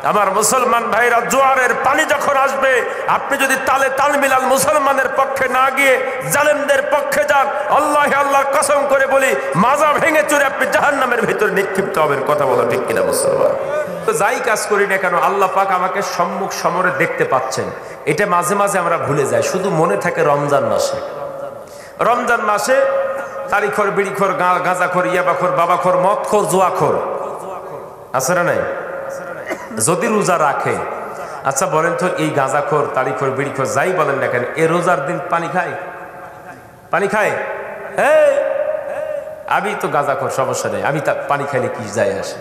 আমার মুসলমান ভাইরা, জোয়ারের পানি যখন আসবে, আপনি যদি তালে তাল মিলান মুসলমানের পক্ষে না গিয়ে জালেমদের পক্ষে যান, আল্লাহ আল্লাহর কসম করে বলি, মাজা ভেঙে চুরে আপনি জাহান্নামের ভিতরে নিক্ষিপ্ত হবেন। কথা বলা ঠিক কিনা মুসলমান? তো যাই কাজ করি না কেন, আল্লাহ পাক আমাকে সম্মুখ সমরে দেখতে পাচ্ছেন, এটা মাঝে মাঝে আমরা ভুলে যাই। শুধু মনে থাকে রমজান মাসে। রমজান মাসে তারিখর, বিড়িখোর, গাঁজাখোর, ইয়াবাখোর, বাবাখোর, মদখোর, জুয়াখোর আছে না নাই? যদি রোজা রাখে, আচ্ছা বলেন তো, এই গাঁজাখোর, তারিখোর, বিড়িখোর যাই বলেন না কেন, এ রোজার দিন পানি খায়? পানি খায়? আমি তো গাঁজাখোর, সমস্যা নেই, আমি পানি খাইলে কি যায় আসে?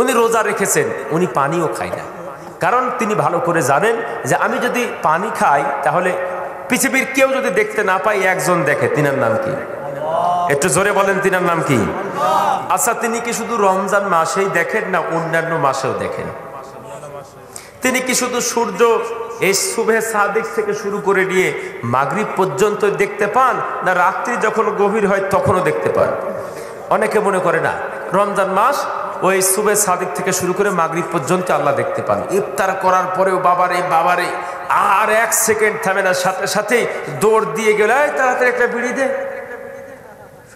উনি রোজা রেখেছেন, উনি পানিও খায় না, কারণ তিনি ভালো করে জানেন যে আমি যদি পানি খাই তাহলে পৃথিবীর কেউ যদি দেখতে না পায়, একজন দেখে, তিনার নাম কি? একটু জোরে বলেন, তিনার নাম কি? আচ্ছা, তিনি কি শুধু রমজান মাসেই দেখেন না অন্যান্য মাসেও দেখেন? তিনি কি শুধু সূর্য এই সুবহে সাদিক থেকে শুরু করে নিয়ে মাগরিব পর্যন্ত দেখতে পান, না রাত্রি যখন গভীর হয় তখনও দেখতে পান? অনেকে মনে করে না, রমজান মাস ওই সুবহে সাদিক থেকে শুরু করে মাগরিব পর্যন্ত আল্লাহ দেখতে পান। ইফতার করার পরেও বাবারে বাবারে আর এক সেকেন্ড থামে না, সাথে সাথে দৌড় দিয়ে গেলে তাড়াতাড়ি একটা বিড়ি দে।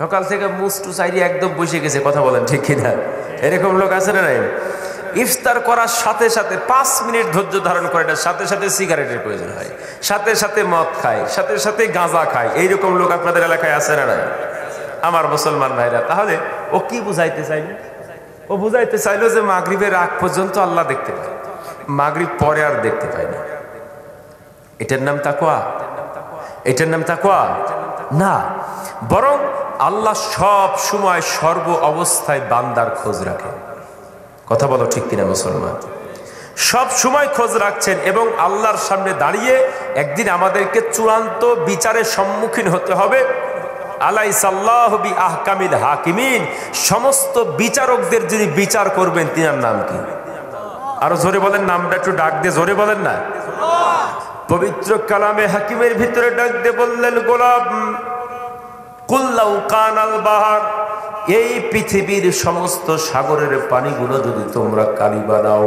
সকাল থেকে মুস্টু চাইরি একদম বসে গেছে। কথা বলেন ঠিক কিনা? এরকম লোক আছে না নাই? ইফতার করার সাথে সাথে 5 মিনিট ধৈর্য ধারণ করে না, সাথে সাথে সিগারেটের প্রয়োজন হয়, সাথে সাথে মদ খায়, সাথে সাথে গাঁজা খায়। এইরকম লোক আপনাদের এলাকায় আছে না নাই? আমার মুসলমান ভাইরা, তাহলে ও কি বুঝাইতে চাইল? ও বুঝাইতে চাইলো যে মাগরিবের আগ পর্যন্ত আল্লাহ দেখতে পায়, মাগরিব পরে আর দেখতে পায় না। এটার নাম তাকওয়া? এটার নাম তাকওয়া না, বরং আল্লাহ সব সময় সর্ব অবস্থায় বান্দার খোঁজ রাখেন। কথা বলো ঠিক কিনা মুসলমান? সব সময় খোঁজ রাখছেন, এবং আল্লাহর সামনে দাঁড়িয়ে একদিন আমাদেরকে চূড়ান্ত বিচারের সম্মুখীন হতে হবে। আলাইসাল্লাহু বিআহকামিল হাকিমিন, সমস্ত বিচারকদের যিনি বিচার করবেন, তিনার নাম কি? আরো জোরে বলেন, নামটা একটু ডাক দিয়ে জোরে বলেন না। পবিত্র কালামে হাকিমের ভিতরে ডাক দিয়ে বললেন, গোলাম কুল্লাউ কানাল বাহার, এই পৃথিবীর সমস্ত সাগরের পানিগুলো যদি তোমরা কালি বানাও,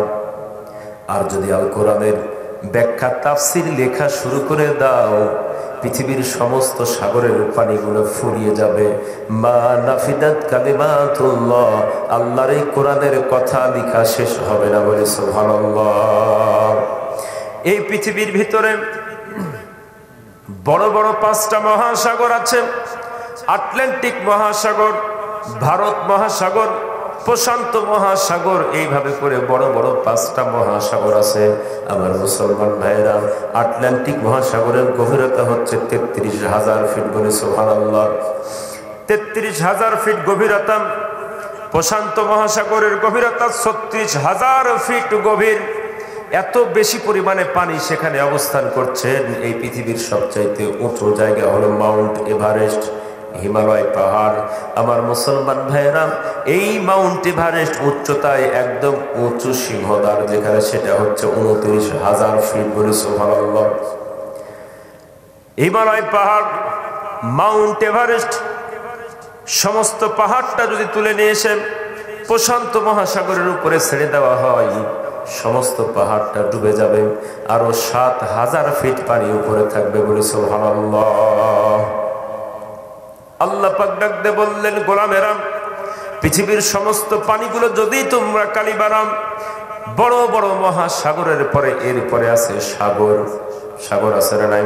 আর যদি আল কোরআনের ব্যাখ্যা তাফসীর লেখা শুরু করে দাও, পৃথিবীর সমস্ত সাগরের পানিগুলো ফুরিয়ে যাবে। মা নাফিদাত কালিমাতুল্লাহ, আল্লাহর এই কোরআনের কথা লেখা শেষ হবে না। বলে সুবহানাল্লাহ। এই পৃথিবীর ভিতরে বড় বড় 5টা মহাসাগর আছে। আটলান্টিক মহাসাগর, ভারত মহাসাগর, প্রশান্ত মহাসাগর, এইভাবে করে বড় বড় 5টা মহাসাগর আছে। আমার মুসলমান ভাইরা, আটলান্টিক মহাসাগরের গভীরতা হচ্ছে 33,000 ফিট। বলে সুবহানাল্লাহ। 33,000 ফিট গভীরতা। প্রশান্ত মহাসাগরের গভীরতা 36,000 ফিট গভীর। এত বেশি পরিমাণে পানি সেখানে অবস্থান করছেন। এই পৃথিবীর সবচাইতে উঁচু জায়গা হলো মাউন্ট এভারেস্ট, হিমালয় পাহাড়। আমার মুসলমান ভাইরা, এই মাউন্ট এভারেস্ট উচ্চতায় একদম উঁচু সিংহদ্বার যেখানে, সেটা হচ্ছে 29,000 ফিট। বলে সুবহানাল্লাহ। হিমালয় পাহাড়, মাউন্ট এভারেস্ট, সমস্ত পাহাড়টা যদি তুলে নিয়ে এসে প্রশান্ত মহাসাগরের উপরে ছেড়ে দেওয়া হয়, সমস্ত পাহাড়টা ডুবে যাবে। আরো 7,000 ফিট পানি উপরে থাকবে। বলে সুবহানাল্লাহ। আল্লাহ পাক ডাক দিয়ে বললেন, গোলামেরা, পৃথিবীর সমস্ত পানিগুলো যদি তোমরা কালি বানাও, বড় বড় মহাসাগরের পরে এরপরে আছে সাগর। সাগর আছে না নাই?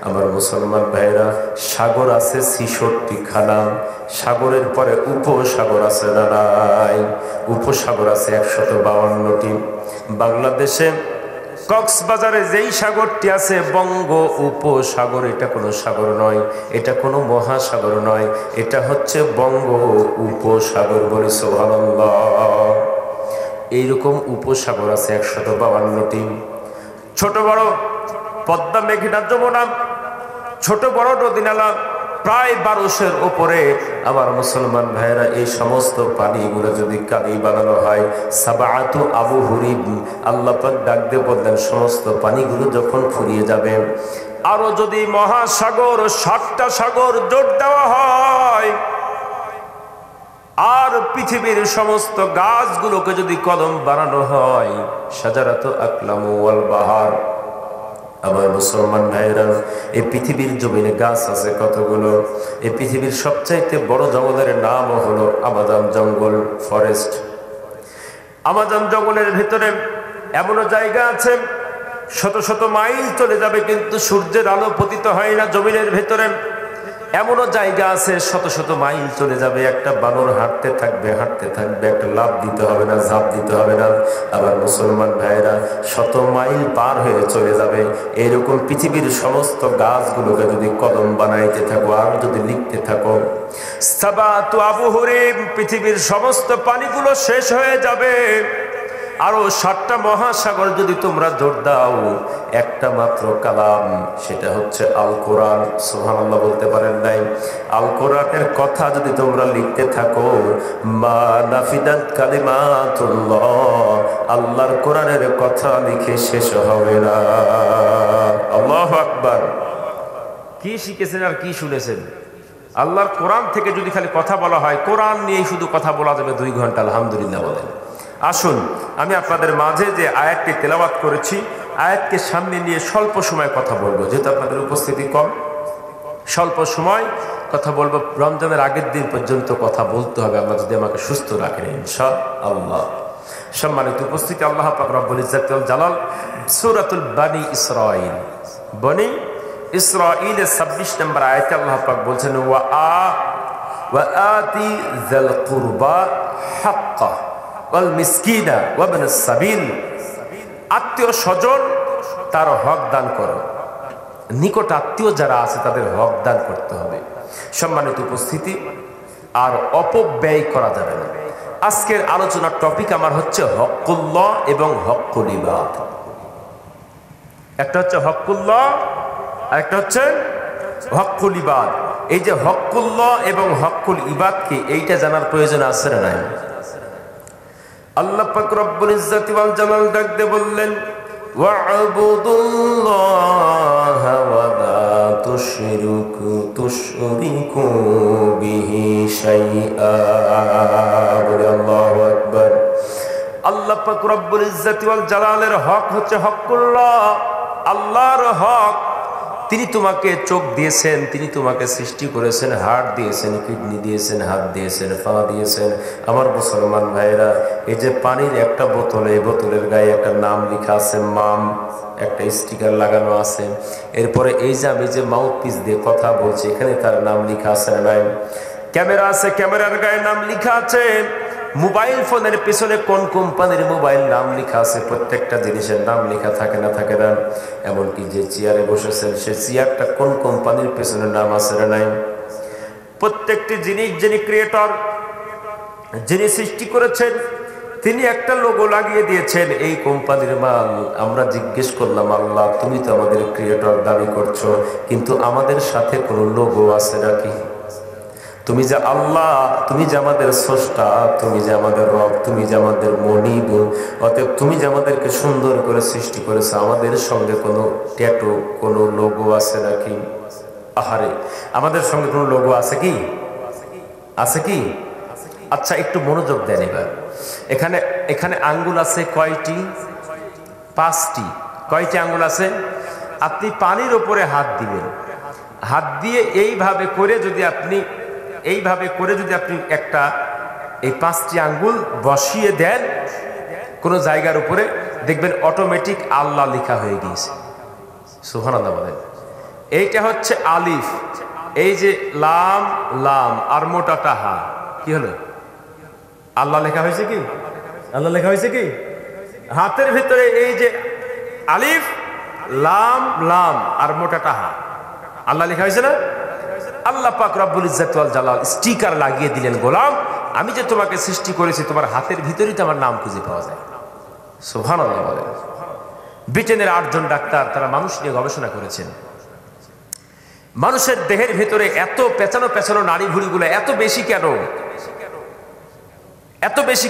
আমার মুসলমান ভাইরা, সাগর আছে 66 খানা। সাগরের পরে উপসাগর আছে না নাই? উপসাগর আছে 152টি। বাংলাদেশে কক্সবাজারে যেই সাগরটি আছে, বঙ্গ উপসাগর, এটা কোনো সাগর নয়, এটা কোনো মহাসাগর নয়, এটা হচ্ছে বঙ্গ উপসাগর। বলে সুবহানাল্লাহ। এইরকম উপসাগর আছে 152টি। ছোট বড় পদ্মা, মেঘনা, যমুনা, ছোট বড় নদী-নালা প্রায় 1200-এর উপরে। আমার মুসলমান ভাইরা, এই সমস্ত পানিগুলো যদি কালি বানানো হয়, সাবাআতু আবু হুরিব, আল্লাহ পাক ডাক দিয়ে বললেন, সমস্ত পানিগুলো যখন ফুরিয়ে যাবে, আরো যদি মহাসাগর 7টা সাগর জোট দেওয়া হয়, আর পৃথিবীর সমস্ত গাছগুলোকে যদি কলম বানানো হয়, শাজারাতু আকলামু ওয়াল বাহার। আমার মুসলমান ভাইরা, এই পৃথিবীর জমিনে গাছ আছে কতগুলো। এই পৃথিবীর সবচাইতে বড় জঙ্গলের নাম হলো আমাজন জঙ্গল, ফরেস্ট। আমাজন জঙ্গলের ভিতরে এমনও জায়গা আছে শত শত মাইল চলে যাবে কিন্তু সূর্যের আলো পতিত হয় না জমিনের ভিতরে। এমনও জায়গা আছে শত শত মাইল চলে যাবে, একটা বানর হাঁটতে থাকবে, একটা লাফ দিতে হবে না, ঝাঁপ দিতে হবে না। আবার মুসলমান ভাইয়েরা, শত মাইল পার হয়ে চলে যাবে। এরকম পৃথিবীর সমস্ত গাছগুলোকে যদি কলম বানাইতে থাকো আর যদি লিখতে থাকো, সাবাতু আবহুরিম, পৃথিবীর সমস্ত পানিগুলো শেষ হয়ে যাবে। আরো 7টা মহাসাগর যদি তোমরা জোর দাও, একটা মাত্র কালাম, সেটা হচ্ছে আল কোরআন। সুবহানাল্লাহ বলতে পারেন নাই? আল কোরআনের কথা যদি তোমরা লিখতে থাকো, মা নাফিদাত কালিমাতুল্লাহ, আল্লাহর কোরআনের কথা লিখে শেষ হবে না। আল্লাহু আকবার। কি শিখেছেন আর কি শুনেছেন? আল্লাহর কোরআন থেকে যদি খালি কথা বলা হয়, কোরআন নিয়েই শুধু কথা বলা যাবে 2 ঘন্টা। আলহামদুলিল্লাহ বলেন। আসুন, আমি আপনাদের মাঝে যে আয়াতটি তেলাওয়াত করেছি, আয়াতকে সামনে নিয়ে স্বল্প সময় কথা বলবো, যেহেতু আপনাদের উপস্থিতি কম। স্বল্প সময় কথা বলবো, রমজানের আগের দিন পর্যন্ত কথা বলতে হবে, আল্লাহ যদি আমাকে সুস্থ রাখেন ইনশাআল্লাহ। সম্মানিত উপস্থিতি, আল্লাহ পাক রব্বুল ইজ্জত ওয়াল জালাল সূরাতুল বনি ইসরাঈল, বনি ইসরাঈলের 26 নম্বর আয়াতে আল্লাহ পাক বলছেন, ওয়া আতি যাল কুরবা হাক্কা ওয়াল মিসকিনা ওয়া ইবনাস সাবিল, আত্মীয় স্বজন তার হক দান করো, নিকট আত্মীয় যারা আছে তাদের হক দান করতে হবে। সম্মানিত উপস্থিতি, আর অপব্যয় করা যাবে না। আজকের আলোচনার টপিক আমার হচ্ছে হকুল্লাহ এবং হকুল ইবাদ। একটা হচ্ছে হকুল্লাহ আর একটা হচ্ছে হকুল ইবাদ। এই যে হকুল্লাহ এবং হকুল ইবাদ কি, এইটা জানার প্রয়োজন আছে না নাই? আল্লাহ পাক রব্বুল ইজ্জতি ওয়াল জালাল ডাক দিয়ে বললেন, ওয়া'বুদুল্লাহা ওয়া লা তুশরিকু বিহি শাইআ। আল্লাহু আকবার। আল্লাহ পাক রব্বুল ইজ্জতি ওয়াল জালালের হক হচ্ছে হকুল্লাহ, আল্লাহর হক। তিনি তোমাকে চোখ দিয়েছেন, তিনি তোমাকে সৃষ্টি করেছেন, হার্ট দিয়েছেন, কিডনি দিয়েছেন, হাত দিয়েছেন, পা দিয়েছেন। আমার মুসলমান ভাইরা, এই যে পানির একটা বোতল, এই বোতলের গায়ে একটা নাম লেখা আছে, মাম, একটা স্টিকার লাগানো আছে। এরপরে এই যে আমি যে মাউথ পিস দিয়ে কথা বলছি, এখানে তার নাম লেখা আছে না নাই? ক্যামেরা আছে, ক্যামেরার গায়ে নাম লেখা আছে। মোবাইল ফোনের পিছনে কোন কোম্পানির মোবাইল নাম লেখা আছে, প্রত্যেকটা জিনিসের নাম লেখা থাকে না থাকে না? এমনকি যে চেয়ারে বসেছেন, সে চেয়ারটা কোন কোম্পানির পেছনে নাম আছে না নাই? প্রত্যেকটি জিনিস যিনি ক্রিয়েটর, যিনি সৃষ্টি করেছেন, তিনি একটা লোগো লাগিয়ে দিয়েছেন, এই কোম্পানির মাল। আমরা জিজ্ঞেস করলাম, আল্লাহ তুমি তো আমাদের ক্রিয়েটর দাবি করছো, কিন্তু আমাদের সাথে কোনো লোগো আছে নাকি? তুমি যে আল্লাহ, তুমি যে আমাদের স্রষ্টা, তুমি যে আমাদের রব, তুমি যে আমাদের মনিব, অতএব তুমি যে আমাদেরকে সুন্দর করে সৃষ্টি করেছো, আমাদের সঙ্গে কোনো ট্যাটু, কোনো লোগো আছে নাকি? আহারে, আমাদের সঙ্গে কোনো লোগো আছে কি? আছে কি? আচ্ছা, একটু মনোযোগ দেন এবার। এখানে এখানে আঙ্গুল আছে কয়টি? 5টি। কয়টি আঙ্গুল আছে? আপনি পানির উপরে হাত দিবেন, হাত দিয়ে এইভাবে করে যদি আপনি একটা এই 5টি আঙ্গুল বসিয়ে দেন কোনো জায়গার উপরে, দেখবেন অটোমেটিক আল্লাহ লেখা হয়ে গিয়েছে। সুবহানাল্লাহ বলেন। এইটা হচ্ছে আলিফ, এই যে লাম, লাম আর মোটাটা হা, কি হলো? আল্লাহ লেখা হয়েছে কি? আল্লাহ লেখা হয়েছে কি? হাতের ভিতরে এই যে আলিফ, লাম, লাম আর মোটাটা হা, আল্লাহ লেখা হয়েছে না? আল্লাহ পাক রব্বুল ইজ্জত ওয়াল জালাল স্টিকার লাগিয়ে দিলেন, গোলাম আমি যে তোমাকে সৃষ্টি করেছি, তোমার হাতের ভিতরেই তো আমার নাম খুঁজে পাওয়া যায়। সুবহানাল্লাহ বলেন। ব্রিটেনের 8 জন ডাক্তার, তারা মানুষ নিয়ে গবেষণা করেছেন। মানুষের দেহের ভিতরে এত পেঁচানো পেঁচানো নাড়ি ভুঁড়িগুলো এত বেশি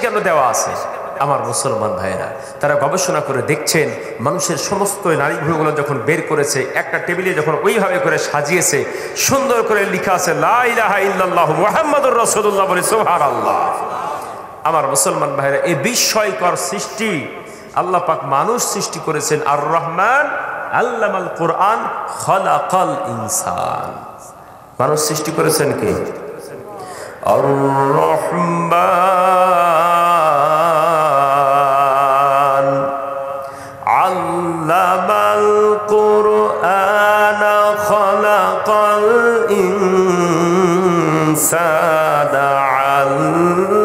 কেন দেওয়া আছে? আমার মুসলমান ভাইয়েরা, তারা গবেষণা করে দেখছেন মানুষের সমস্ত নারী ভ্রূগুলো যখন বের করেছে, একটা টেবিলে যখন ওইভাবে করে সাজিয়েছে, সুন্দর করে লেখা আছে লা ইলাহা ইল্লাল্লাহু মুহাম্মাদুর রাসূলুল্লাহ বলে সুবহানাল্লাহ। আমার মুসলমান ভাইয়েরা, এই বিস্ময়কর সৃষ্টি আল্লাহ পাক মানুষ সৃষ্টি করেছেন। আর রহমান আল্লামাল কোরআন খালাকাল ইনসান, মানুষ সৃষ্টি করেছেন কে? আর রহমান আল্লামাল কোরআন খালাকাল ইনসান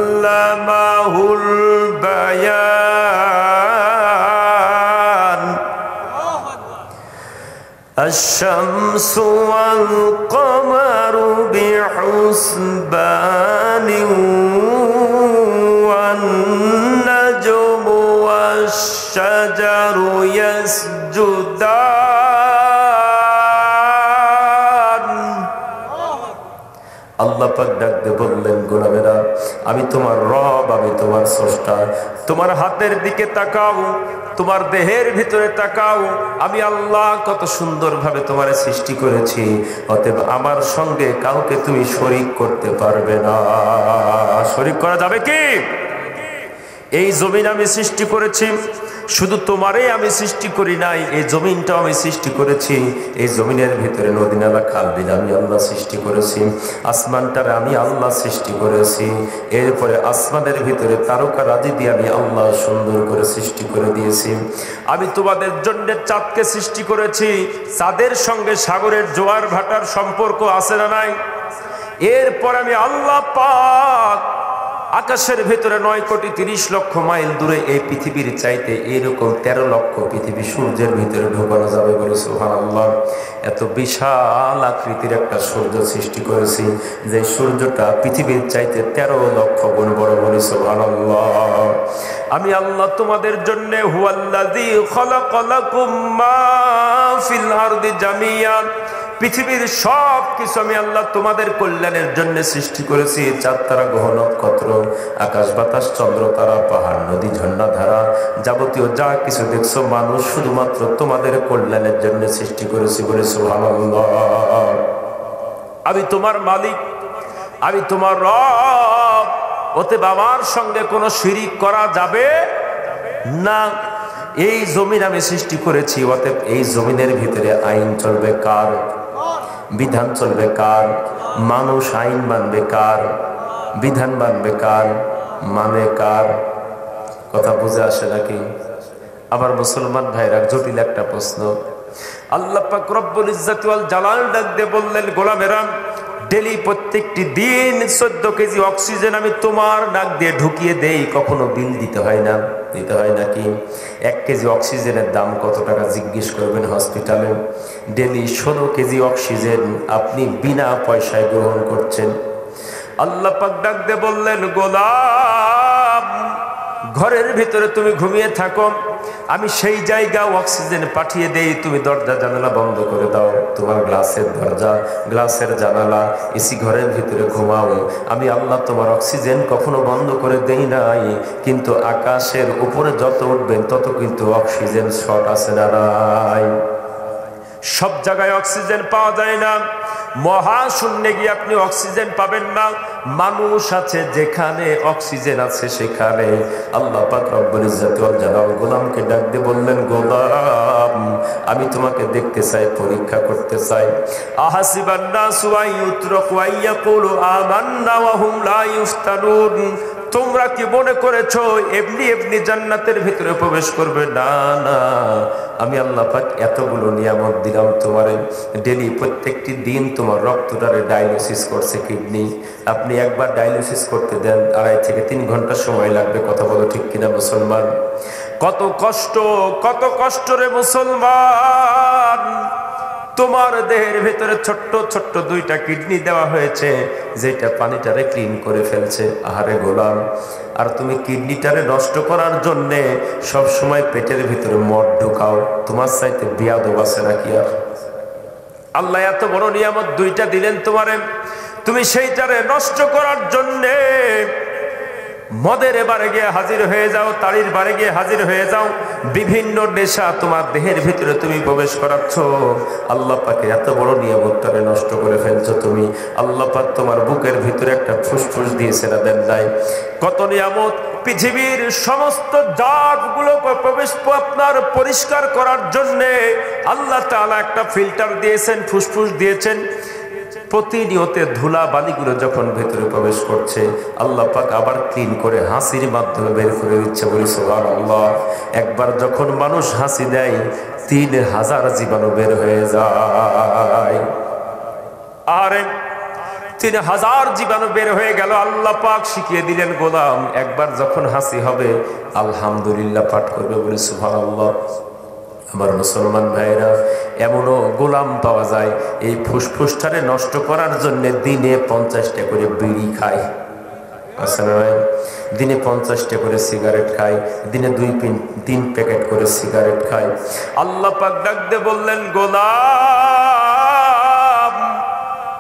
আল্লামাহুল বায়ান الشمس والقمر بحسبان والنجم والشجر يسجدان। আল্লাহ পাক ডাক দিয়ে বললেন, গোলামেরা আমি তোমার রব, আমি তোমার স্রষ্টা। তোমার হাতের দিকে তাকাও, তোমার দেহের ভিতরে তাকাও, আমি আল্লাহ কত সুন্দরভাবে তোমার সৃষ্টি করেছি। অতএব আমার সঙ্গে কাউকে তুমি শরীক করতে পারবে না। শরীক করা যাবে কি? এই জমিন আমি সৃষ্টি করেছি, শুধু তোমারই আমি সৃষ্টি করি নাই, এই জমিনটাও আমি সৃষ্টি করেছি। এই জমিনের ভিতরে নদী নালা খাল বিল আমি আল্লাহ সৃষ্টি করেছি। আসমানটারে আমি আল্লাহ সৃষ্টি করেছি। এরপরে আসমানের ভিতরে তারকা রাজি দিয়ে আমি আল্লাহ সুন্দর করে সৃষ্টি করে দিয়েছি। আমি তোমাদের জন্য চাঁদকে সৃষ্টি করেছি। চাঁদের সঙ্গে সাগরের জোয়ার ভাটার সম্পর্ক আছে না নাই? এরপর আমি আল্লাহ পাক আকাশের ভেতরে 9,30,00,000 মাইল দূরে এই পৃথিবীর চাইতে এরকম 13 লক্ষ পৃথিবী সূর্যের ভিতরে ঢোকানো যাবে বলে সুবহানাল্লাহ। এত বিশাল আকৃতির একটা সূর্য সৃষ্টি করেছি, যে সূর্যটা পৃথিবীর চাইতে 13 লক্ষ গুণ বড় বলে সুবহানাল্লাহ। আমি আল্লাহ তোমাদের জন্য হুয়াল্লাযী খালাকা লাকুম মা ফিল আরদি জামিয়া, পৃথিবীর সব কিছু আমি আল্লাহ তোমাদের কল্যাণের জন্য সৃষ্টি করেছি। চাঁদ তারা গ্রহ নক্ষত্র, আকাশ বাতাস চন্দ্র তারা পাহাড় নদী ঝর্ণা ধারা, যাবতীয় যা কিছু দেখছো মানুষ শুধুমাত্র তোমাদের কল্যাণের জন্য সৃষ্টি করেছি বলে সুবহানাল্লাহ। আমি তোমার মালিক, আমি তোমার রব, অতএব আমার সঙ্গে কোনো শিরিক করা যাবে না। এই জমিন আমি সৃষ্টি করেছি, অতএব এই জমিনের ভিতরে আইন চলবে কার? বিধান চলবে কার? মানুষ আইন মানবে কার? বিধান মানবে কার? মানে কার? কথা বুঝে আসে নাকি? আমার মুসলমান ভাইরা, জটিল একটা প্রশ্ন। আল্লাহ পাক রব্বুল ইজ্জত ওয়াল জালাল ডাক দিয়ে বললেন, গোলামেরা ডেলি প্রত্যেকটি দিন 14 কেজি অক্সিজেন আমি তোমার নাক দিয়ে ঢুকিয়ে দেই, কখনো বিল দিতে হয় না। দিতে হয় নাকি? 1 কেজি অক্সিজেনের দাম কত টাকা জিজ্ঞেস করবেন হসপিটালে। ডেলি 16 কেজি অক্সিজেন আপনি বিনা পয়সায় গ্রহণ করছেন। আল্লাহ পাক ডাক দিয়ে বললেন, গোলাম ঘরের ভিতরে তুমি ঘুমিয়ে থাকো, আমি সেই জায়গা অক্সিজেন পাঠিয়ে দেই, তুমি দরজা জানালা বন্ধ করে দাও। তোমার গ্লাসের দরজা, গ্লাসের জানালা, এসি ঘরের ভিতরে ঘুমাও। আমি আল্লাহ তোমার অক্সিজেন কখনো বন্ধ করে দেই নাই, কিন্তু আকাশের উপরে যত উঠবেন তত কিন্তু অক্সিজেন শর্ট আছে না নাই? সব জায়গায় অক্সিজেন পাওয়া যায় না। মহাশূন্যে গিয়ে আপনি অক্সিজেন পাবেন না। মানুষ আছে যেখানে অক্সিজেন আছে সেখানে। আল্লাহ পাক রব্বুল ইজ্জত ওয়াল জালাল গোলামকে ডাক দিয়ে বললেন, গোলাম আমি তোমাকে দেখতে চাই, পরীক্ষা করতে চাই। আহাসিবান নাসু আন ইউতরাকু আন ইয়াকুলু আমান্না ওয়া হুম লা ইফতানুন, তোমরা কি মনে করেছো এমনি এমনি জান্নাতের ভিতরে প্রবেশ করবে? না না, আমি আল্লাহ পাক এতগুলো নিয়ামত দিলাম তোমারে। ডেলি প্রত্যেকটি দিন তোমার রক্তটারে ডায়ালিসিস করছে কিডনি। আপনি একবার ডায়ালিসিস করতে দেন 2.5 থেকে 3 ঘন্টা সময় লাগবে। কথা বলো ঠিক কিনা মুসলমান? কত কষ্ট, কত কষ্ট রে মুসলমান। তোমার দেহের ভেতরে ছোট্ট ছোট্ট 2টা কিডনি দেওয়া হয়েছে, যেটা পানিটারে ক্লিন করে ফেলছে। আহারে গোলাম, আর তুমি কিডনিটারে নষ্ট করার জন্যে সব সময় পেটের ভিতরে মদ ঢুকাও। তোমার চাইতে বিয়াদব আছে নাকি? আর আল্লাহ এত বড় নিয়ামত 2টা দিলেন তোমারে, তুমি সেইটারে নষ্ট করার জন্যে মদের বারে গিয়ে হাজির হয়ে যাও, তাড়ির বারে গিয়ে হাজির হয়ে যাও, বিভিন্ন নেশা তোমার দেহের ভিতরে তুমি প্রবেশ করাচ্ছ। আল্লাহ পাকে এত বড় নিয়ামতটাকে নষ্ট করে ফেলছো তুমি। আল্লাহ পাক তোমার বুকের ভিতরে একটা ফুসফুস দিয়েছে না দেন নাই? কত নিয়ামত! পৃথিবীর সমস্ত জাতগুলোকে প্রবেশ আপনার পরিষ্কার করার জন্যে আল্লাহ তাআলা একটা ফিল্টার দিয়েছেন, ফুসফুস দিয়েছেন। প্রতিনিয়তে ধুলা বালিগুলো যখন ভেতরে প্রবেশ করছে আল্লাহ পাক আবার ক্লিন করে হাসির মাধ্যমে বের করে দিচ্ছে। বলি সুবহানাল্লাহ। একবার যখন মানুষ হাসি দেয় 3000 জীবাণু বের হয়ে যায়। আরে 3000 জীবাণু বের হয়ে গেল। আল্লাহ পাক শিখিয়ে দিলেন গোলাম একবার যখন হাসি হবে আলহামদুলিল্লাহ পাঠ করবে। বলি সুবহানাল্লাহ। আমার মুসলমান ভাইরা, এমনও গোলাম পাওয়া যায় এই ফুসফুসটারে নষ্ট করার জন্য দিনে 50টা করে বিড়ি খায়, দিনে 50টা করে সিগারেট খায়, দিনে 2-3 প্যাকেট করে সিগারেট খায়। আল্লাহ পাক ডাক দিয়ে বললেন, গোলাম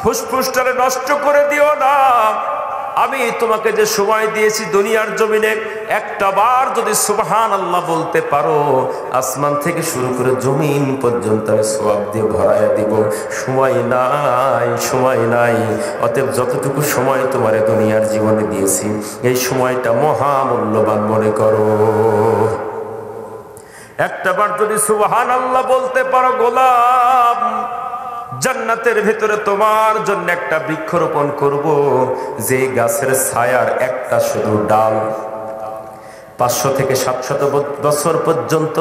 ফুসফুসটারে নষ্ট করে দিও না। আমি তোমাকে যে সময় দিয়েছি দুনিয়ার জমিনে, একটা বার যদি সুবহানাল্লাহ বলতে পারো আসমান থেকে শুরু করে জমিন পর্যন্ত আমি সওয়াব দিয়ে ভরাইয়া দিব। সময় নাই, সময় নাই। অতএব যতটুকু সময় তোমারে দুনিয়ার জীবনে দিয়েছি এই সময়টা মহামূল্যবান মনে করো। একটা বার যদি সুবহানাল্লাহ বলতে পারো গোলাম, জান্নাতের ভিতরে তোমার জন্য একটা বৃক্ষরোপণ করব, যে গাছের ছায়ার একটা শুধু ডাল 500 থেকে 700 বছর পর্যন্ত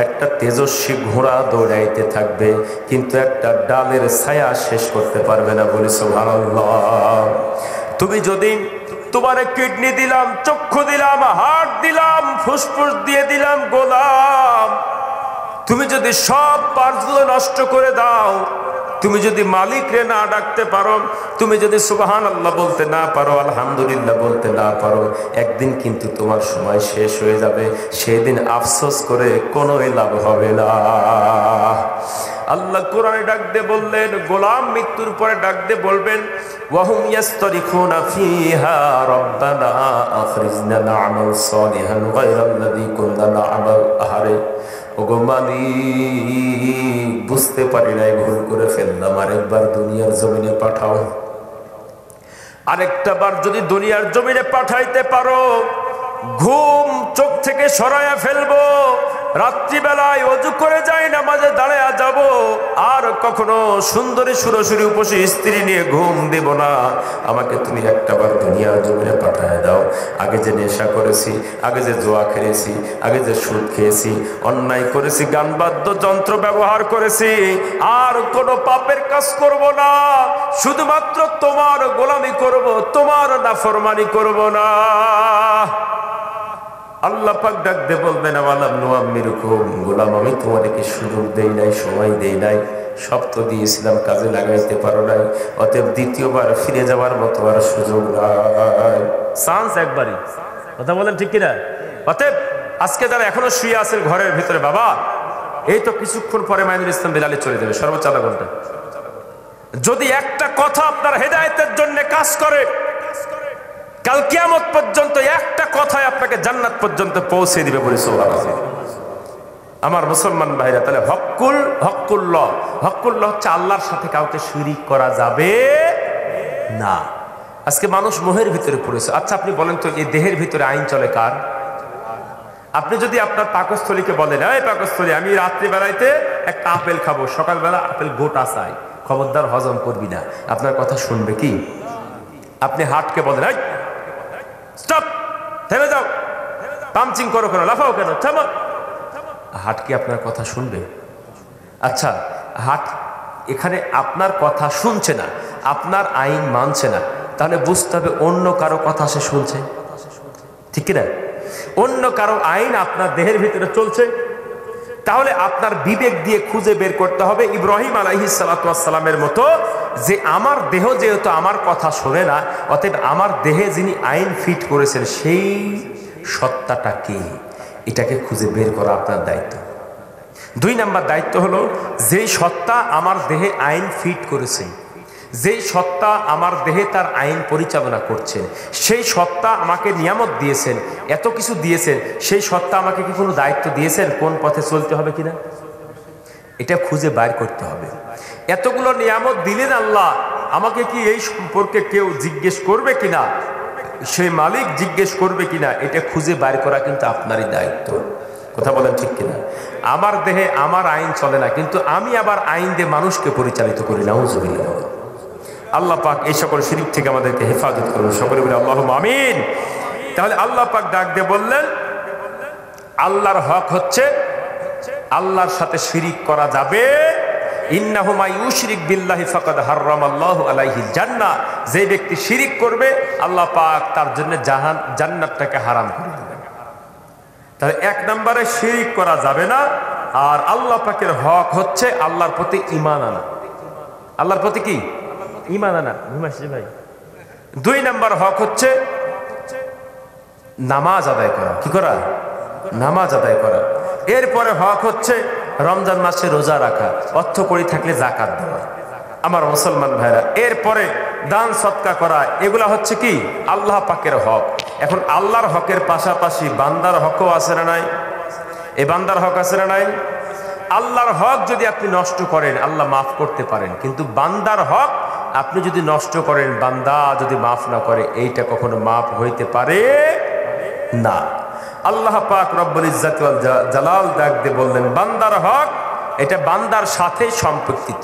একটা তেজস্বী ঘোড়া দৌড়াইতে থাকবে, কিন্তু একটা ডালের ছায়া শেষ করতে পারবে না। বলি সুবহানাল্লাহ। তুমি যদি তোমার কিডনি দিলাম, চক্ষু দিলাম, হার্ট দিলাম, ফুসফুস দিয়ে দিলাম গোলাম, তুমি যদি সব পার্টসগুলো নষ্ট করে দাও, তুমি যদি মালিকরে না ডাকতে পারো, তুমি যদি সুবহানাল্লাহ বলতে না পারো, আলহামদুলিল্লাহ বলতে না পারো, একদিন কিন্তু তোমার সময় শেষ হয়ে যাবে। সেদিন আফসোস করে কোনো লাভ হবে না। আল্লাহ কোরআনে ডাক দিয়ে বললেন, গোলাম মৃত্যুর পরে ডাক দিয়ে বলবেন, ওয়াহুম ইয়াস্তারিখুনা ফিহা রাব্বানা আখরিজনা না'মাল সালিহান গায়রাল্লাযী কুননা না'মাল। আহারে ওগো মালিক, বুঝতে পারি নাই, ভুল করে ফেললাম, আরেকবার দুনিয়ার জমিনে পাঠাও। আরেকটা বার যদি দুনিয়ার জমিনে পাঠাইতে পারো, ঘুম চোখ থেকে সরাইয়া ফেলবো, রাত্রিবেলায় ওযু করে যাই নামাজে দাঁড়ায়া যাব, আর কখনো সুন্দরী সুরসুরী উপসী স্ত্রী নিয়ে ঘুম দেব না। আমাকে তুমি একটা বার দুনিয়ার জমিনে পাঠায় দাও। আগে যে নেশা করেছি, আগে যে জুয়া খেলেছি, আগে যে সুদ খেয়েছি, অন্যায় করেছি, গান বাদ্যযন্ত্র ব্যবহার করেছি, আর কোনো পাপের কাজ করব না। শুধুমাত্র তোমার গোলামি করব, তোমার নাফরমানি করব না। আল্লাহ পাক ডাক দিয়ে বলবেন, আওয়ালাম নুআম্মিরুকুম, গোলাম আমি তোমাদেরকে সুযোগ দেই নাই, সময় দেই নাই, সব তো দিয়েছিলাম, কাজে লাগাইতে পারো নাই, অতএব দ্বিতীয়বার ফিরে যাওয়ার মতো আর সুযোগ নাই। চান্স একবারই। কথা বলেন ঠিক কিনা? অতএব আজকে যারা এখনো শুয়ে আছেন ঘরের ভিতরে, বাবা এই তো কিছুক্ষণ পরে মাইনুল ইসলাম বিলালি চলে যাবে, সর্বোচ্চ আধা ঘন্টা। যদি একটা কথা আপনার হেদায়েতের জন্য কাজ করে, কাল কিয়ামত পর্যন্ত একটা কথাই আপনাকে জান্নাত পর্যন্ত পৌঁছে দিবে। বলি সুবহানাল্লাহ। আমার মুসলমান ভাইরা, তাহলে হক্কুল্লাহ হচ্ছে আল্লাহর সাথে কাউকে শিরিক করা যাবে না। আজকে মানুষ মোহের ভিতরে পড়েছে। আচ্ছা আপনি বলেন তো, এই দেহের ভিতরে আইন চলে কার? আপনি যদি আপনার পাকস্থলীকে বলেন, এই পাকস্থলী আমি রাত্রিবেলাইতে একটা আপেল খাবো, সকালবেলা আপেল গোটা চাই, খবরদার হজম করবি না, আপনার কথা শুনবে কি? আপনি হার্টকে বলেন, এই স্টপ, থেমে যাও, পাম্পচিং করো কেন, লাফাও কেন, থামো, হার্ট কি আপনার কথা শুনবে? আচ্ছা হার্ট এখানে আপনার কথা শুনছে না, আপনার আইন মানছে না, তাহলে বুঝতে হবে অন্য কারো কথা সে শুনছে, ঠিক কিনা? অন্য কারো আইন আপনার দেহের ভিতরে চলছে। তাহলে আপনার বিবেক দিয়ে খুঁজে বের করতে হবে ইব্রাহিম আলাইহিস সালাতু ওয়াস সালামের মতো, যে আমার দেহ যেহেতু আমার কথা শোনে না, অতএব আমার দেহে যিনি আইন ফিট করেছেন সেই সত্তাটা কি, এটাকে খুঁজে বের করা আপনার দায়িত্ব। 2 নাম্বার দায়িত্ব হলো, যেই সত্তা আমার দেহে আইন ফিট করেছে, যেই সত্তা আমার দেহে তার আইন পরিচালনা করছেন, সেই সত্তা আমাকে নিয়ামত দিয়েছেন, এত কিছু দিয়েছেন, সেই সত্তা আমাকে কি কোনো দায়িত্ব দিয়েছেন কোন পথে চলতে হবে কিনা? এটা খুঁজে বাইর করতে হবে। এতগুলো নিয়ামত দিলেন আল্লাহ, আমাকে কি এই সম্পর্কে কেউ জিজ্ঞেস করবে কিনা, সেই মালিক জিজ্ঞেস করবে কিনা, এটা খুঁজে বাইর করা কিন্তু আপনারই দায়িত্ব। কথা বলেন ঠিক কিনা? আমার দেহে আমার আইন চলে না, কিন্তু আমি আবার আইন দিয়ে মানুষকে পরিচালিত করি। নাউজুবিল্লাহ। আল্লাহ পাক এই সকল শিরক থেকে আমাদেরকে হেফাজত করুন, সকলে বলে আল্লাহুম্মা আমিন। তাহলে আল্লাহ পাক ডাক দিয়ে বললেন, আল্লাহর হক হচ্ছে আল্লাহর সাথে শিরিক করা যাবে। ইন্নাহু মা ইউশরিক বিল্লাহি ফাকাদ হারামাল্লাহু আলাইহিল জান্নাহ। যে ব্যক্তি শিরিক করবে আল্লাহ পাক তার জন্য জান্নাতটাকে হারাম করে দেবেন। তাহলে এক নম্বরে শিরিক করা যাবে না। আর আল্লাহ পাকের হক হচ্ছে আল্লাহর প্রতি ঈমান আনা। আল্লাহর প্রতি কি? ঈমান আনা। ভাই, 2 নম্বর হক হচ্ছে নামাজ আদায় করা। কি করা? নামাজ আদায় করা। এরপরে হক হচ্ছে রমজান মাসে রোজা রাখা, অর্থ কড়ি থাকলে যাকাত দেওয়া। আমার মুসলমান ভাইরা, এরপরে দান সদকা করা, এগুলা হচ্ছে কি? আল্লাহ পাকের হক। এখন আল্লাহর হকের পাশাপাশি বান্দার হকও আছে না নাই? এই বান্দার হক আছে না নাই? আল্লাহর হক যদি আপনি নষ্ট করেন আল্লাহ মাফ করতে পারেন, কিন্তু বান্দার হক আপনি যদি নষ্ট করেন, বান্দা যদি মাফ না করে, এইটা কখনো মাফ হইতে পারে না। আল্লাহ পাক রব্বুল ইজ্জত ওয়াল জালাল ডাক দিয়ে বললেন, বান্দার হক এটা বান্দার সাথে সম্পর্কিত।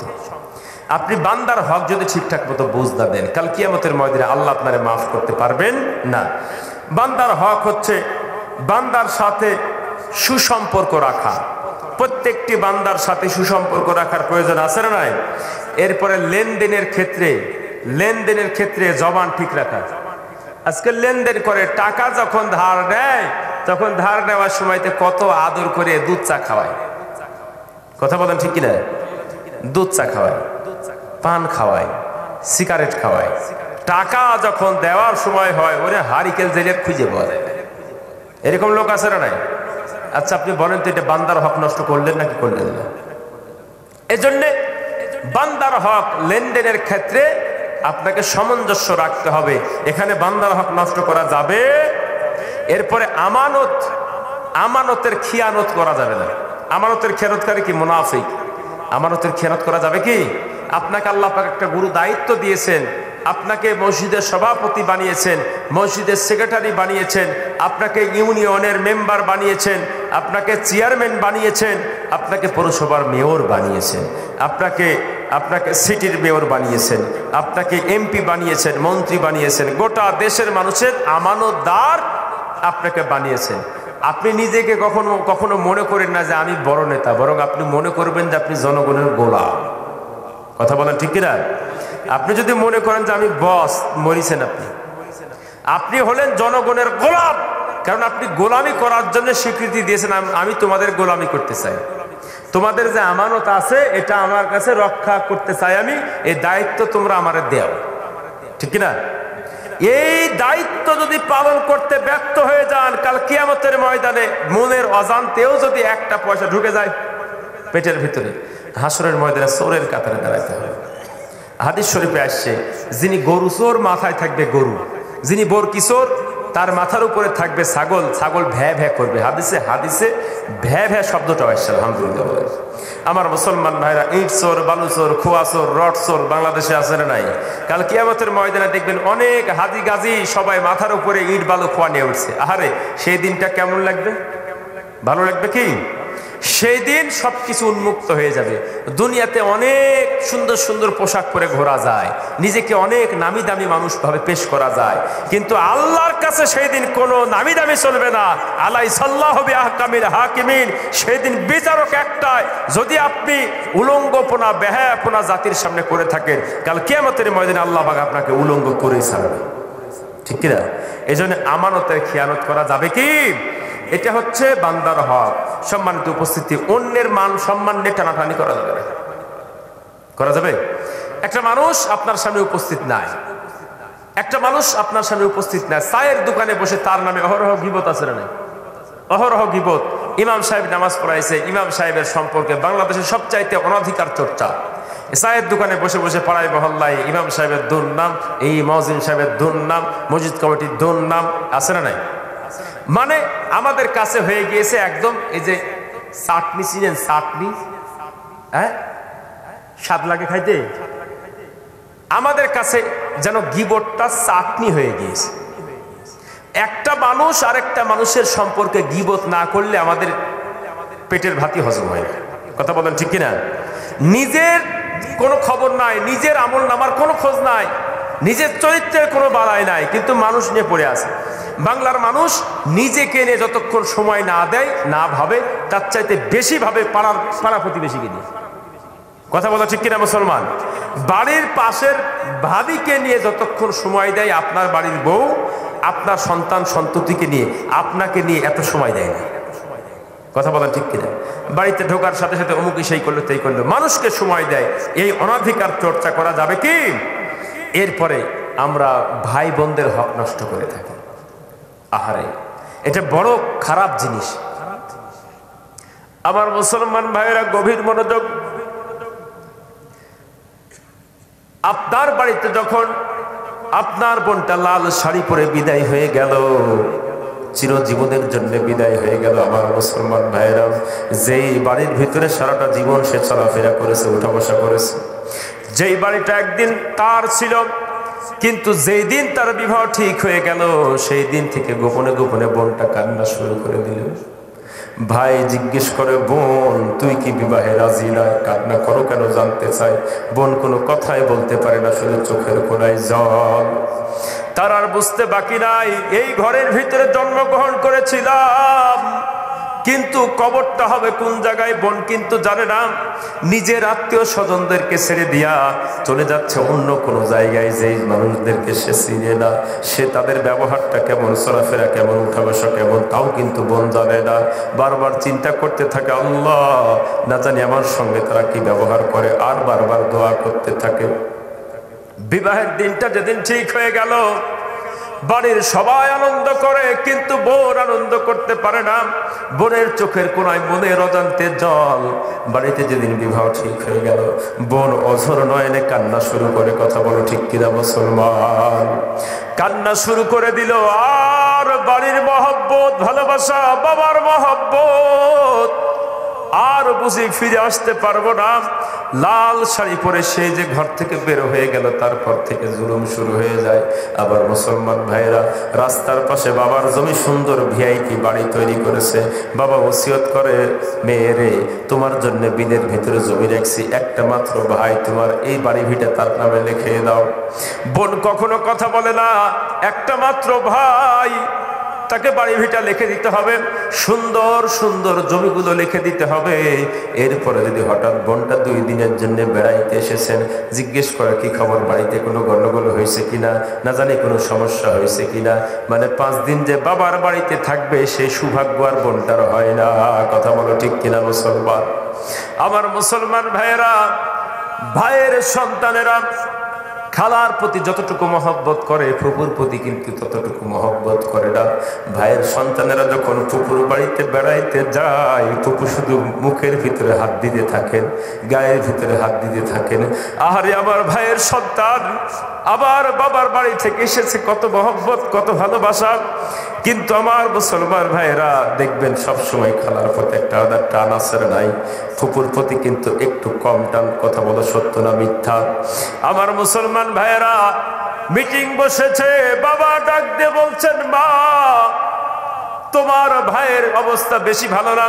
আপনি বান্দার হক যদি ঠিকঠাক মতো বুঝতে দেন, কাল কিয়ামতের ময়দানে আল্লাহ আপনারে মাফ করতে পারবেন না। বান্দার হক হচ্ছে বান্দার সাথে সুসম্পর্ক রাখা। প্রত্যেকটি বান্দার সাথে সুসম্পর্ক রাখার প্রয়োজন আছে না নাই? এরপরে লেনদেনের ক্ষেত্রে জবান ঠিক রাখা। আজকে লেনদেন করে টাকা যখন ধার নেয়, তখন ধার নেওয়ার সময়তে কত আদর করে দুধ চা খাওয়ায়। কথা বলেন ঠিক কিনা? দুধ চা খাওয়ায়, পান খাওয়ায়, সিগারেট খাওয়ায়। টাকা যখন দেওয়ার সময় হয়, ওরে হারিকেল জেলে খুঁজে পাওয়া যায়। এরকম লোক আছে না নাই? আচ্ছা আপনি বলেন তো, এটা বান্দার হক নষ্ট করলেন নাকি করলেন না? এজন্যে বান্দার হক লেনদেনের ক্ষেত্রে আপনাকে সামঞ্জস্য রাখতে হবে। এখানে বান্দার হক নষ্ট করা যাবে। এরপরে আমানতের খিয়ানত করা যাবে না। আমানতের খেয়ানতকারী কি? মুনাফিক। আমানতের খেয়ানত করা যাবে কি? আপনাকে আল্লাহ পাক একটা গুরু দায়িত্ব দিয়েছেন, আপনাকে মসজিদের সভাপতি বানিয়েছেন, মসজিদের সেক্রেটারি বানিয়েছেন, আপনাকে ইউনিয়নের মেম্বার বানিয়েছেন, আপনাকে চেয়ারম্যান বানিয়েছেন, আপনাকে পৌরসভার মেয়র বানিয়েছেন, আপনাকে সিটির মেয়র বানিয়েছেন, আপনাকে এমপি বানিয়েছেন, মন্ত্রী বানিয়েছেন, গোটা দেশের মানুষের আমানতদার আপনাকে বানিয়েছেন। আপনি নিজেকে কখনো মনে করেন না যে আমি বড় নেতা, বরং আপনি মনে করবেন যে আপনি জনগণের গোলাম। কথা বলেন ঠিক কিনা? আপনি যদি মনে করেন যে আমি বস, মরিছেন আপনি হলেন জনগণের গোলাম। কারণ আপনি গোলামি করার জন্য স্বীকৃতি দিয়েছেন, আমি তোমাদের গোলামি করতে চাই, তোমাদের যে আমানত আছে এটা আমার কাছে রক্ষা করতে চাই আমি, এই দায়িত্ব তোমরা আমারে দাও। ঠিক কিনা? এই দায়িত্ব যদি পালন করতে ব্যর্থ হয়ে যান, কাল কিয়ামতের ময়দানে মনের অজান্তেও যদি একটা পয়সা ঢুকে যায় পেটের ভিতরে, হাসরের ময়দানে চোরের কাতারে দাঁড়াতে হবে। হাদিস শরীফে আসছে, যিনি গরু চোর মাথায় থাকবে গরু, যিনি বরকি চোর তার মাথার উপরে থাকবে ছাগল, ছাগল ভ্যা ভ্যা করবে। হাদিসে ভ্যা ভ্যা শব্দটা আসছে। আলহামদুলিল্লাহ। আমার মুসলমান ভাইরা, ইট চোর, বালু চোর, খোয়া চোর, রড চোর বাংলাদেশে আছে না নাই? কাল কিয়ামতের ময়দানে দেখবেন অনেক হাজি গাজি সবাই মাথার উপরে ইট বালু খোয়া নিয়ে উঠছে। আহারে, সেই দিনটা কেমন লাগবে? ভালো লাগবে কি? সেই দিন সবকিছু উন্মুক্ত হয়ে যাবে। দুনিয়াতে অনেক সুন্দর সুন্দর পোশাক পরে ঘোরা যায়, নিজেকে অনেক নামি দামি মানুষ ভাবে পেশ করা যায়, কিন্তু আল্লাহর কাছে সেই দিন কোনো নামি দামি চলবে না। আলাইসাল্লাহু বিআহকামিল হাকিমিন। সেই দিন বিচারক একটাই। যদি আপনি উলঙ্গপনা বেহায়াপনা জাতির সামনে করে থাকেন, কাল কিয়ামতের ময়দানে আল্লাহ পাক আপনাকে উলঙ্গ করেই ছাড়বে। ঠিক কিনা? এই জন্য আমানতের খেয়ানত করা যাবে কি? এটা হচ্ছে বান্দার হক। সম্মানিত উপস্থিতি, অন্যের মান সম্মান নিয়ে টানাটানি করা যাবে না। করা যাবে? একটা মানুষ আপনার সামনে উপস্থিত নাই, চায়ের দোকানে বসে তার নামে অহরহ গীবত আছে না? অহরহ গীবত। ইমাম সাহেব নামাজ পড়াইছে, ইমাম সাহেবের সম্পর্কে বাংলাদেশের সবচাইতে অনধিকার চর্চা। চায়ের দোকানে বসে বসে পাড়ায় মহল্লায় ইমাম সাহেবের দুর্নাম, এই মওজিন সাহেবের দুর্নাম, মসজিদ কমিটির দুর্নাম, আছে না নাই? মানে আমাদের কাছে হয়ে গিয়েছে একদম এই যে চাটনি, চিনেন চাটনি? হ্যাঁ, স্বাদ লাগে খাইতে। আমাদের কাছে যেন গীবতটা চাটনি হয়ে গিয়েছে। একটা মানুষ আরেকটা মানুষের সম্পর্কে গীবত না করলে আমাদের পেটের ভাতই হজম হয় না। কথা বলেন ঠিক কিনা? নিজের কোনো খবর নাই, নিজের আমল নামার কোনো খোঁজ নাই, নিজের চরিত্রের কোনো বাড়াই নাই, কিন্তু মানুষ নিয়ে পড়ে আছে। বাংলার মানুষ নিজেকে নিয়ে যতক্ষণ সময় না দেয়, না ভাবে, তার চাইতে বেশি ভাবে পাড়া প্রতিবেশীকে নিয়ে। কথা বলা ঠিক কিনা মুসলমান? বাড়ির পাশের ভাবিকে নিয়ে যতক্ষণ সময় দেয়, আপনার বাড়ির বউ আপনার সন্তান সন্ততিকে নিয়ে, আপনাকে নিয়ে এত সময় দেয় না। কথা বলা ঠিক কিনা? বাড়িতে ঢোকার সাথে সাথে অমুকি সেই করলো তাই করলো, মানুষকে সময় দেয়। এই অনধিকার চর্চা করা যাবে কি? এরপরে আমরা ভাই বোনদের হক নষ্ট করে থাকি। আহারে, এটা বড় খারাপ জিনিস। আমার মুসলমান ভাইয়েরা গভীর মনোযোগ। আপনার বাড়িতে যখন আপনার বোনটা লাল শাড়ি পরে বিদায় হয়ে গেল, চিরজীবনের জন্য বিদায় হয়ে গেল, আমার মুসলমান ভাইয়েরা, যেই বাড়ির ভিতরে সারাটা জীবন সে চলাফেরা করেছে, উঠা বসা করেছে, যেই বাড়িটা একদিন তার ছিল, কিন্তু যেই দিন তার বিবাহ ঠিক হয়ে গেল, সেই দিন থেকে গোপনে গোপনে বোনটা কান্না শুরু করে দিল। ভাই জিজ্ঞেস করে, বোন তুই কি বিবাহে রাজি না? কান্না করো কেন জানতে চাই। বোন কোনো কথাই বলতে পারে না, শুধু চোখের কোণায় জল। তার আর বুঝতে বাকি নাই, এই ঘরের ভিতরে জন্মগ্রহণ করেছিলাম, কিন্তু কবরটা হবে কোন জায়গায় বোন কিন্তু জানে না। নিজের আত্মীয় স্বজনদেরকে ছেড়ে দিয়া চলে যাচ্ছে অন্য কোনো জায়গায়, যেই মানুষদেরকে সে চিনে না, সে তাদের ব্যবহারটা কেমন, চলাফেরা কেমন, উঠা বসা কেমন, তাও কিন্তু বোন জানে না। বারবার চিন্তা করতে থাকে, আল্লাহ না জানি আমার সঙ্গে তারা কি ব্যবহার করে, আর বারবার দোয়া করতে থাকে। বিবাহের দিনটা যেদিন ঠিক হয়ে গেল, বাড়ির সবাই আনন্দ করে, কিন্তু বোন আনন্দ করতে পারে না। বোনের চোখের কোনায় মনের অজান্তে জল। বাড়িতে যেদিন বিবাহ ঠিক হয়ে গেল, বোন অঝর নয়নে কান্না শুরু করে। কথা বলো ঠিক কিনা মুসলমান? কান্না শুরু করে দিল। আর বাড়ির মহব্বত, ভালোবাসা, বাবার মহব্বত আর বুঝি ফিরে আসতে পারবো না। লাল শাড়ি পরে সে যে ঘর থেকে বের হয়ে গেল, তারপর থেকে জুলুম শুরু হয়ে যায়। আবার মুসলমান ভাইরা, রাস্তার পাশে বাবার জমি, সুন্দর ভিআইপি বাড়ি তৈরি করেছে। বাবা ওসিয়ত করে, মেয়েরে তোমার জন্য বিলের ভিতরে জমি রাখছি, একটা মাত্র ভাই তোমার, এই বাড়ি ভিটা তার নামে লিখে দাও। বোন কখনো কথা বলে না, একটা মাত্র ভাই, তাকে বাড়ি ভিটা লিখে দিতে হবে, সুন্দর সুন্দর জমিগুলো লিখে দিতে হবে। এরপরে যদি হঠাৎ বোনটা 2 দিনের জন্য বেড়াইতে এসেছেন, জিজ্ঞেস করে কি খবর, বাড়িতে কোনো গন্ডগোল হয়েছে কিনা, না জানি কোনো সমস্যা হয়েছে কিনা। মানে 5 দিন যে বাবার বাড়িতে থাকবে, সেই সৌভাগ্য আর বোনটার হয় না। কথা বলো ঠিক কিনা মুসলমান? আমার মুসলমান ভাইয়েরা, ভাইয়ের সন্তানেরা খালার প্রতি যতটুকু মহব্বত করে, ফুপুর প্রতি কিন্তু ততটুকু মহব্বত করে না। ভাইয়ের সন্তানেরা যখন ফুপুর বাড়িতে বেড়াইতে যায়, ফুপু শুধু মুখের ভিতরে হাত দিতে থাকেন, গায়ের ভিতরে হাত দিতে থাকেন। আহারে আমার ভাইয়ের সন্তান আবার বাবার বাড়ি থেকে এসেছে, কত মহব্বত, কত ভালোবাসা। কিন্তু আমার মুসলমান ভাইয়েরা দেখবেন সবসময় খালার প্রতি একটা আলাদা টান আছে নাই? ফুপুর প্রতি কিন্তু একটু কম টান। কথা বলো সত্য না মিথ্যা? আমার মুসলমান ভাইয়েরা, মিটিং বসেছে, বাবা ডাক দিয়ে বলছেন, মা তোমার ভাইয়ের অবস্থা বেশি ভালো না,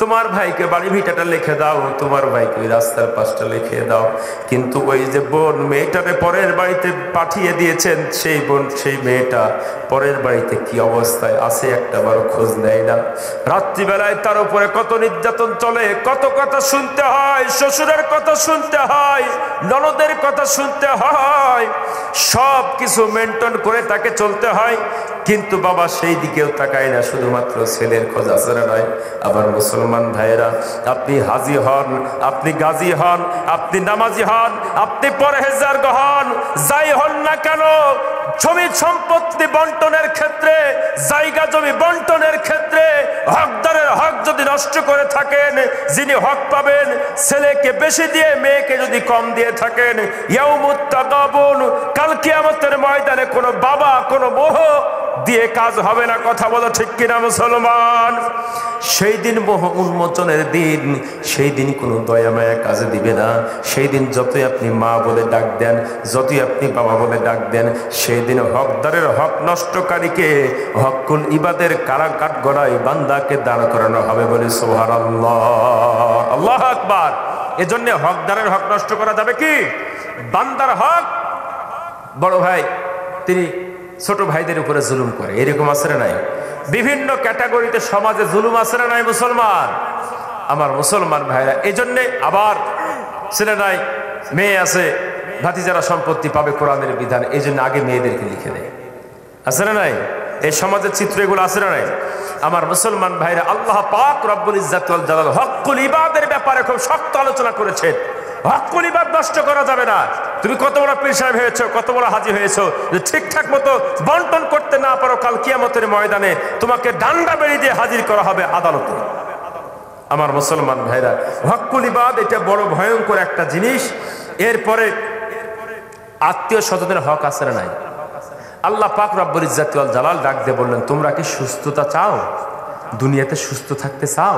তোমার ভাইকে বাড়ি ভিটাটা লিখে দাও, তোমার ভাইকে ওই রাস্তার পাশটা লিখে দাও। কিন্তু ওই যে বোন মেয়েটারে পরের বাড়িতে পাঠিয়ে দিয়েছেন, সেই বোন, সেই মেয়েটা পরের বাড়িতে কি অবস্থায় আছে একটা বড় খোঁজ নেয় না। রাত্রিবেলায় তার উপরে কত নির্যাতন চলে, কত কথা শুনতে হয়, শ্বশুরের কথা শুনতে হয়, ননদের কথা শুনতে হয়, সব কিছু মেনটেন করে তাকে চলতে হয়। কিন্তু বাবা সেই দিকেও তাকায় না, শুধুমাত্র ছেলের খোঁজ আছে না নাই? আবার মুসলমান ভাইয়েরা, আপনি হাজি হন, আপনি গাজী হন, আপনি নামাজি হন, আপনি পরহেজগার হন, যাই হন না কেন, জমি সম্পত্তি বন্টনের ক্ষেত্রে, জায়গা জমি বন্টনের ক্ষেত্রে হকদারের হক যদি নষ্ট করে থাকেন, যিনি হক পাবেন ছেলেকে বেশি দিয়ে মেয়েকে যদি কম দিয়ে থাকেন, ইয়াউমুত তাগাবুন, কাল কিয়ামতের ময়দানে কোনো বাবা কোনো মোহ দিয়ে কাজ হবে না। কথা বলো ঠিক কিনা মুসলমান? সেই দিন মোহ উন্মোচনের দিন, সেই দিন কোনো দয়া মায়া কাজে দিবে না। সেই দিন যতই আপনি মা বলে ডাক দেন, যতই আপনি বাবা বলে ডাক দেন, সেই দিন হকদারের হক নষ্টকারীকে হকুল ইবাদের কারাগার গড়ায় বান্দাকে দাঁড় করানো হবে বলে সুবহানাল্লাহ, আল্লাহু আকবার। এজন্য হকদারের হক নষ্ট করা যাবে কি? বান্দার হক, বড় ভাই তিনি ছোট ভাইদের উপরে জুলুম করে, এরকম আছে না নাই? বিভিন্ন ক্যাটাগরিতে সমাজে জুলুম আছে না নাই মুসলমান? আমার মুসলমান ভাইরা, এই জন্যে আবার ছেলে নাই মেয়ে আছে, ভাতিজারা সম্পত্তি পাবে কোরআনের বিধান, এই জন্য আগে মেয়েদেরকে লিখে দেয়। আছে না নাই? এই সমাজের চিত্র এগুলো আছে না নাই? আমার মুসলমান ভাইরা, আল্লাহ পাক রব্বুল ইজ্জাত ওয়াল জালাল হকুল ইবাদের ব্যাপারে খুব শক্ত আলোচনা করেছেন। হকুল ইবাদ নষ্ট করা যাবে না। তুমি কত বড় পীর সাহেব হয়েছো, কত বড় হাজি হয়েছো, যে ঠিকঠাক মতো বন্টন করতে না পারো, কাল কিয়ামতের ময়দানে তোমাকে ডান্ডা বেড়ি দিয়ে হাজির করা হবে আদালতে। আমার মুসলমান ভাইরা, হকুল ইবাদ এটা বড় ভয়ঙ্কর একটা জিনিস। এরপরে আত্মীয় স্বজনের হক আছে না নাই? আল্লাহ পাক রব্বুল ইজ্জাত ওয়াল জালাল ডাক দিয়ে বললেন, তোমরা কি সুস্থতা চাও? দুনিয়াতে সুস্থ থাকতে চাও?